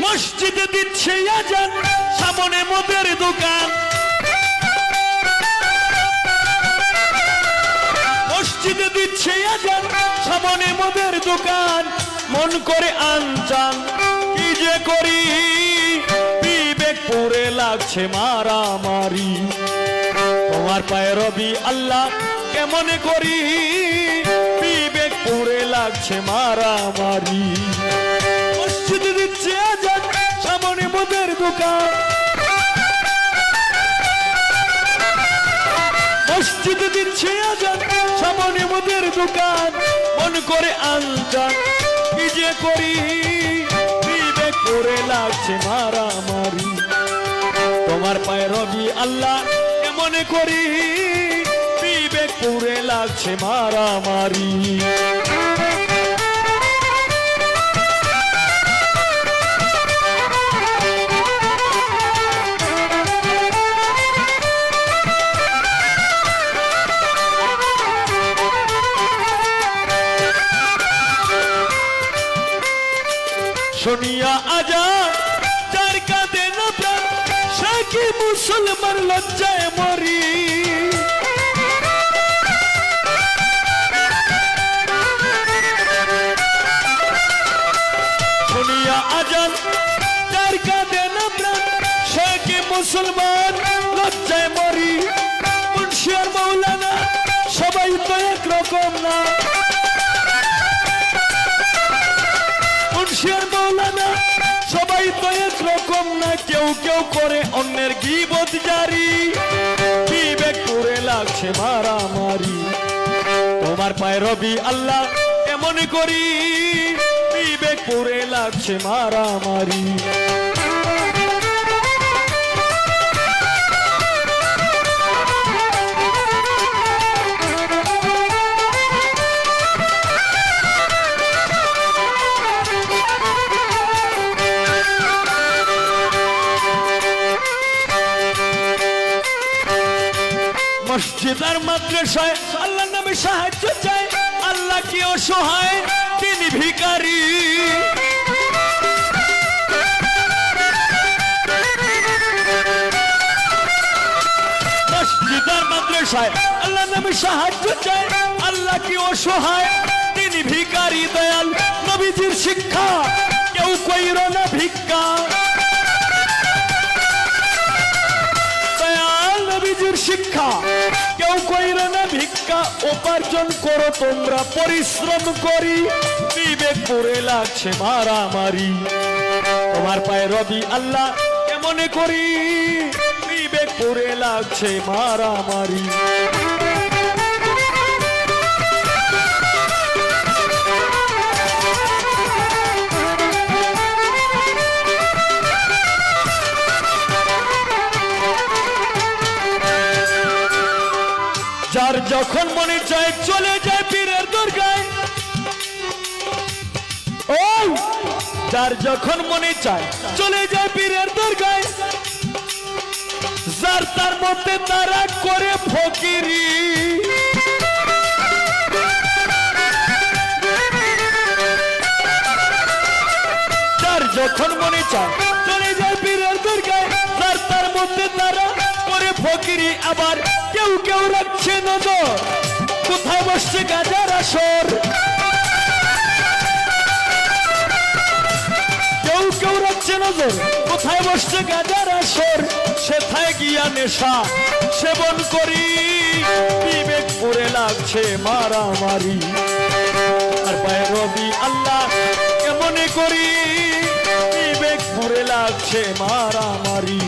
মসজিদে দিচ্ছে আজান, সামনে মদের দোকান। মসজিদে দিচ্ছে আজান, সামনে মদের দোকান। মন করে আনজান, কি যে করি, বিবেক পড়ে লাগছে মারামারি। তোমার পায়ে রবি আল্লাহ কেমন করি, বিবেক পড়ে লাগছে মারামারি। মসজিদে দিচ্ছে আজান, সামনে মদের দোকান। মসজিদে দিচ্ছে আজান, সামনে মদের দোকান। মন করে আনজান, কি যে করি, বিবেক পড়ে লাগছে মারামারি। তোমার পায়ে রবি আল্লাহ কেমন করি, বিবেক পড়ে লাগছে মারামারি। শুনিয়া আজান যার কাঁদে না প্রাণ, সে কি মুসলমান লজ্জায় মরি। শুনিয়া আজান যার কাঁদে না প্রাণ, সে কি মুসলমান লজ্জায় মরি। মুন্সি আর মৌলানা সবাই তো একরকম না। মুন্সি আর মৌলানা সবাই তো একরকম না। কেউ কেউ করে অন্যের গীবত জারি, বিবেক পড়ে লাগছে মারামারি। তোমার পায়ে রবি আল্লাহ কেমন করি, বিবেক পড়ে লাগছে মারামারি। মসজিদ আর মাদ্রাসায় আল্লাহ নামে সাহায্য চায়, আল্লাহ কি অসহায়, তিনি ভিখারি। মসজিদ আর মাদ্রাসায় আল্লাহ নামে সাহায্য চায়, আল্লাহ কি অসহায়, তিনি ভিখারি। দয়াল নবীজির শিক্ষা কেউ কইর না ভিক্ষা। নবীজির শিক্ষা কেউ কইরে না ভিক্ষা। উপার্জন করো তোমরা পরিশ্রম করি, বিবেক পড়ে লাগছে মারামারি। তোমার পায়ে রবি আল্লাহ কেমন করি, বিবেক পড়ে লাগছে মারামারি। যার যখন মনে চায় চলে যায় পীরের দরগায়। ও যার যখন মনে চায় চলে যায় পীরের দরগায়। যার তার মধ্যে তারা করে ফকিরি। যার যখন মনে চায় চলে যায় পীরের দরগায়। যার তার মধ্যে তারা করে ফকিরি। আবার কেউ কেউ রাখছে নজর, কোথায় বসছে গাজার আসর। কেউ কেউ রাখছে নজর, কোথায় বসছে গাজার আসর। সেথায় গিয়া নেশা সেবন করি, বিবেক পড়ে লাগছে মারামারি। আর পায়ে রবি আল্লাহ কেমন করি, বিবেক পড়ে লাগছে মারামারি।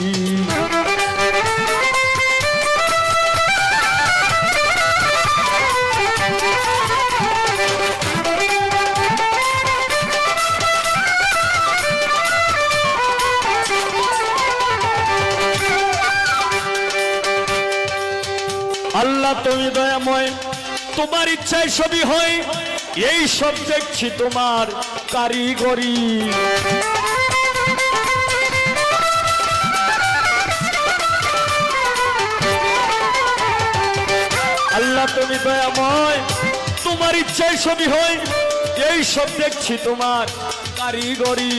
আল্লাহ তুমি দয়াময়, তোমার ইচ্ছায় সবই হয়। এই সব দেখছি তোমার কারিগরি। আল্লাহ তুমি দয়াময়, তোমার ইচ্ছায় সবই হয়। এই সব দেখছি তোমার কারিগরি।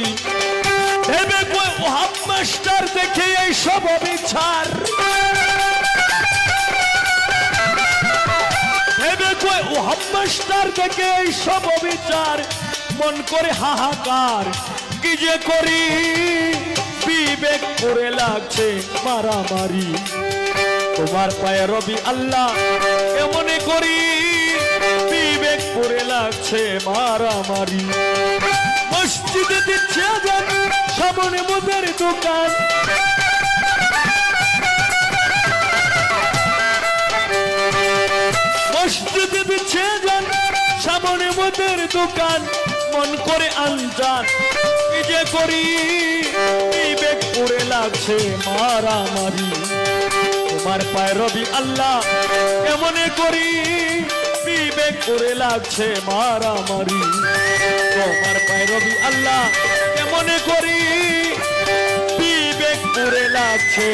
ভেবে কই ওহাব মাস্টার দেখে এই সব অবিচার, ভেবে কই ওহাব মাস্টার দেখে এই সব অবিচার, মন করে হাহাকার কি যে করি, বিবেক করে লাগছে মারামারি। তোমার পায়ে রবি আল্লাহ কেমনে করি, বিবেক করে লাগছে মারামারি। মসজিদে দিচ্ছে আজান, সামনে মুদের দোকান, মসজিদে দিচ্ছে আজান, সামনে মুদের দোকান, মন করে আনজান কি যে করি, বিবেক করে লাগছে মারামারি। তোমার পায়ে রবি আল্লাহ কেমনে করি, বিবেক করে লাগছে মারামারি। তোমার পায়ে রবি আল্লাহ কেমনে করি, বিবেক করে লাগছে